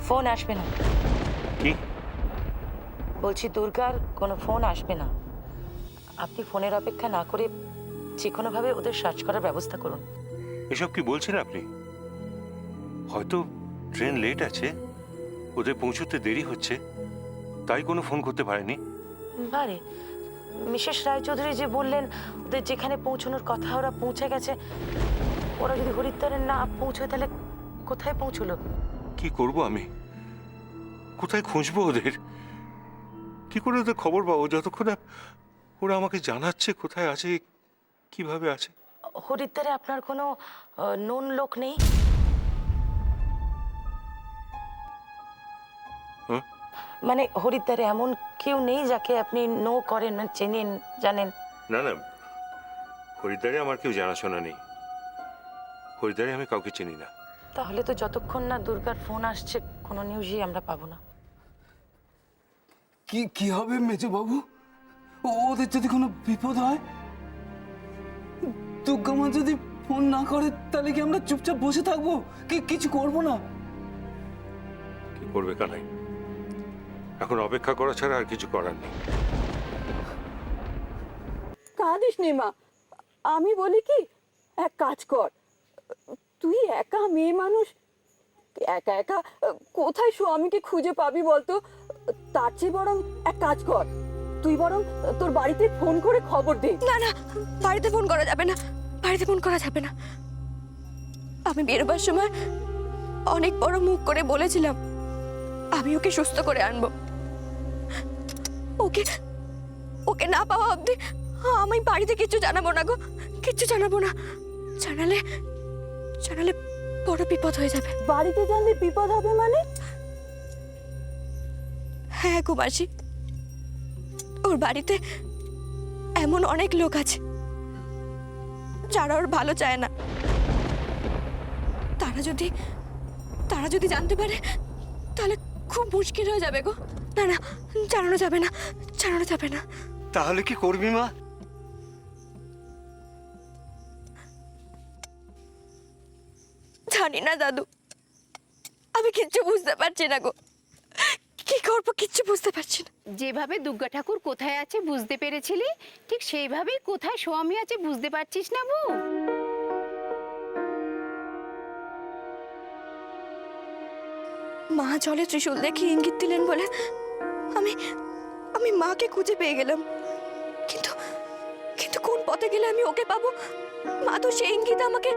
Phone আসবে না। কি বলছি দুর্গার কোনো ফোন আসবে না। আপনি ফোনের অপেক্ষা না করে যে কোনোভাবে ওদের সার্চ করার ব্যবস্থা করুন। এসব কি বলছেন আপনি? হয়তো ট্রেন লেট আছে, ওদের পৌঁছতে দেরি হচ্ছে, তাই কোনো ফোন করতে পারেনি। বারে মিসেস রায়চৌধুরী যে বললেন ওদের যেখানে পৌঁছানোর কথা ওরা পৌঁছে গেছে, ওরা যদি হরিদ্বারে না পৌঁছয় তাহলে কোথায় পৌঁছলো? কি করব আমি? কোথায় খুঁজবো ওদের? কি করে ওদের খবর পাবো যতক্ষণ না ওরা আমাকে জানাচ্ছে কোথায় আছে, কিভাবে আছে? হরিদ্বারে আপনার কোনো নোন লোক নেই? হ্যাঁ? মানে হরিদ্বারে এমন কেউ নেই যাকে আপনি নো করেন, মানে চেনেন, জানেন? না না, হরিদ্বারে আমার কেউ জানাশোনা নেই। হরিদ্বারে আমি কাউকে চিনি না। তাহলে তো যতক্ষণ না দুর্গার ফোন আসছে কোনো নিউজই আমরা পাবো না। কি কি হবে মেজো বাবু? ওদের যদি কোনো বিপদ হয়, দুর্গা মা যদি ফোন না করে তাহলে কি আমরা চুপচাপ বসে থাকবো? কিছু করবো না? কি করবে কানাই? এখন অপেক্ষা করা ছাড়া আর কিছু করার নেই। কাঁদিস নে মা, আমি বলি কি, এক কাজ কর, তুই একা মেয়ে মানুষ, একা একা কোথায় স্বামীকে খুঁজে পাবি বলতো? তার চেয়ে বরং এক কাজ কর, তুই বরং তোর বাড়িতে ফোন করে খবর দে। না না, বাড়িতে ফোন করা যাবে না, বাড়িতে ফোন করা যাবে না। আমি বেরোবার সময় অনেক বড় মুখ করে বলেছিলাম আমি ওকে সুস্থ করে আনবো। ওকে ওকে না পাওয়া অবধি আমি বাড়িতে কিচ্ছু জানাবো না গো, কিচ্ছু জানাবো না। জানালে জানালে বড় বিপদ হয়ে যাবে। বাড়িতে জানলে বিপদ হবে মানে? হ্যাঁ গো মাসি, ওর বাড়িতে এমন অনেক লোক আছে যারা ওর ভালো চায় না। তারা যদি জানতে পারে তাহলে খুব মুশকিল হয়ে যাবে গো। না না, জানানো যাবে না, জানানো যাবে না। তাহলে কি করবি মা? জানি না দাদু, আমি কিচ্ছু বুঝতে পারছি না গো, কি করবো কিচ্ছু বুঝতে পারছি না। যেভাবে দুর্গা ঠাকুর কোথায় আছে বুঝতে পেরেছিলি, ঠিক সেইভাবেই কোথায় স্বামী আছে বুঝতে পারছিস না বউ? মা জলে ত্রিশূল দেখে ইঙ্গিত দিলেন বলে আমি আমি মাকে খুঁজে পেয়ে গেলাম, কিন্তু কিন্তু কোন পথে গেলে আমি ওকে পাবো? মা তো সেই ইঙ্গিত আমাকে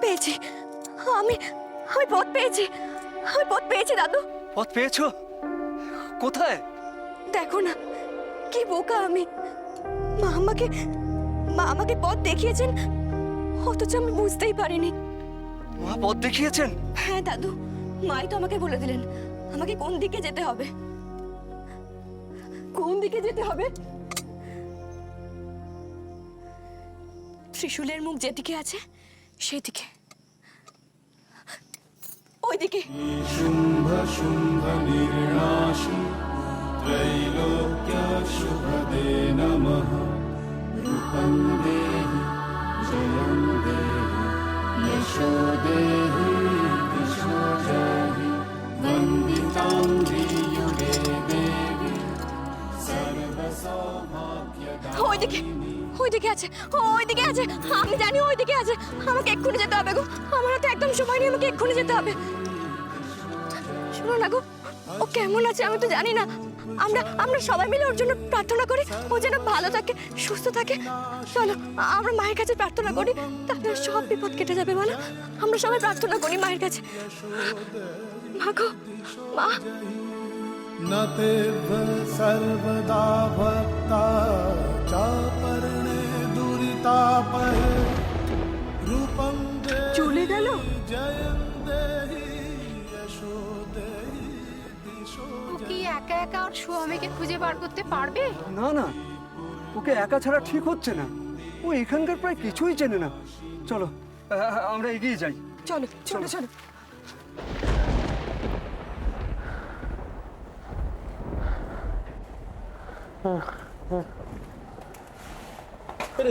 পেয়েছি। আমি আমি পথ পেয়েছি, আমি পথ পেয়েছি দাদু। পথ পেয়েছো? কোথায়? দেখো না কি বোকা আমি। মা আমাকে পথ দেখিয়েছেন, অথচ আমি বুঝতেই পারিনি। মা পথ দেখিয়েছেন? হ্যাঁ দাদু, মাই তো আমাকে বলে দিলেন আমাকে কোন দিকে যেতে হবে। কোন দিকে যেতে হবে? ত্রিশূলের মুখ যেদিকে আছে সেদিকে, ওইদিকে। शुम्भ शुम्भ निर्णाशि त्रैलोक्य शुभदे नमः रूपं देहि जयं देहि यशो देहि दिशो जहि वन्दितां धीयुगे देवी सर्वसौभाग्यदायिनी। ওইদিকে ওইদিকে আছে, ওইদিকে আছে, আমি জানি ওইদিকে আছে। আমাকে এক্ষুনি যেতে হবে গো, আমার হাতে একদম সময় নেই, আমাকে এক্ষুনি যেতে হবে। শোনো না গো, ও কেমন আছে আমি তো জানি না। আমরা সবাই মিলে ওর জন্য প্রার্থনা করি, ও যেন ভালো থাকে, সুস্থ থাকে। চলো আমরা মায়ের কাছে প্রার্থনা করি, তাহলে সব বিপদ কেটে যাবে। বলো, আমরা সবাই প্রার্থনা করি মায়ের কাছে। মা গো, মা। न तेभ्य सर्वदा भक्ता चापर्णे दुरितापहे रूपं চলে গেল? जयं देहि यशो देहि दिशो ও কি একা একা ওর স্বামীকে খুঁজে বার করতে পারবে? না না, ওকে একা ছাড়া ঠিক হচ্ছে না। ও এখানকার প্রায় কিছুই চেনে না। চলো আমরা এগিয়ে যাই। চলো চলো চলো।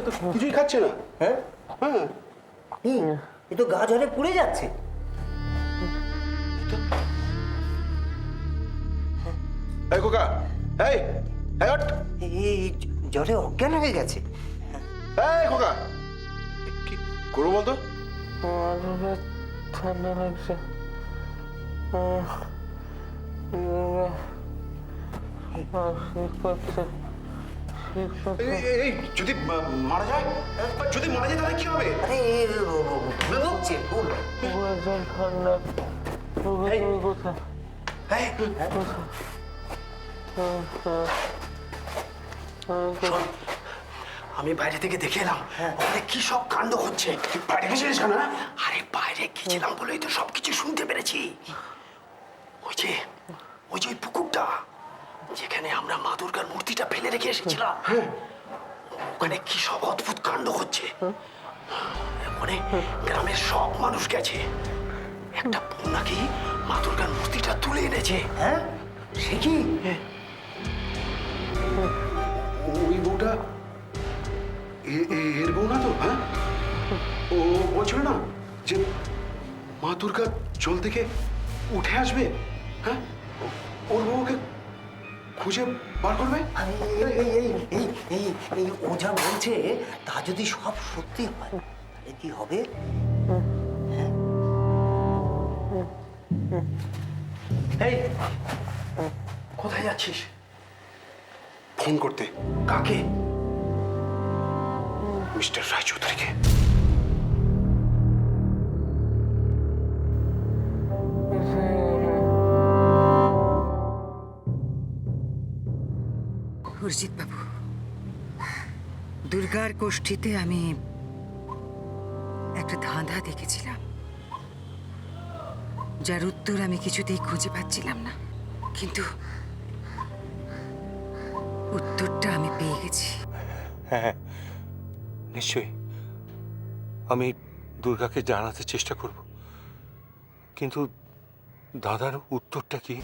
তো কিছুই খাচ্ছে না। হ্যাঁ হ্যাঁ, এ তো গা জ্বরে পুড়ে যাচ্ছে। এই খোকা, এই এই ওঠ। এই জ্বরে অজ্ঞান হয়ে গেছে। এই খোকা, কি করবো বলতো? ঠান্ডা লাগছে। এই যদি মারা যায়, যদি মারা যায় তাহলে কি হবে? আরে ভুল হচ্ছে, ভুল। ঠান্ডা কোথায়? এই, শোন, আমি বাইরে থেকে দেখে এলাম ওখানে কি সব কাণ্ড হচ্ছে। তুই বাইরে গেছিলিস কেন? আরে বাইরে গেছিলাম বলেই তো সবকিছু শুনতে পেরেছি। ওই যে ওই পুকুরটা যেখানে আমরা মা দুর্গার মূর্তিটা ফেলে রেখে এসেছিলাম, ওখানে কি সব অদ্ভুত কাণ্ড হচ্ছে। মানে গ্রামের সব মানুষ গেছে, একটা বউ নাকি মা দুর্গার মূর্তিটা তুলে এনেছে। হ্যাঁ সে কি? ওই বউটা এর বউ না তো? হ্যাঁ, ও বলছিল না যে মা দুর্গা জল থেকে উঠে আসবে। হ্যাঁ, ওর বউকে খুঁজে বার করবে। আরে এই ও যা বলছে তা যদি সব সত্যি হয় তাহলে কি হবে? এই কোথায় যাচ্ছিস? ফোন করতে। কাকে? মিস্টার রায়চৌধুরীকে। অরিজিৎ বাবু, দুর্গার কোষ্ঠীতে আমি একটা ধাঁধা দেখেছিলাম, যার উত্তর আমি কিছুতেই খুঁজে পাচ্ছিলাম না, কিন্তু উত্তরটা আমি পেয়ে গেছি। হ্যাঁ, নিশ্চয়ই আমি দুর্গাকে জানাতে চেষ্টা করব, কিন্তু দাদার উত্তরটা কি?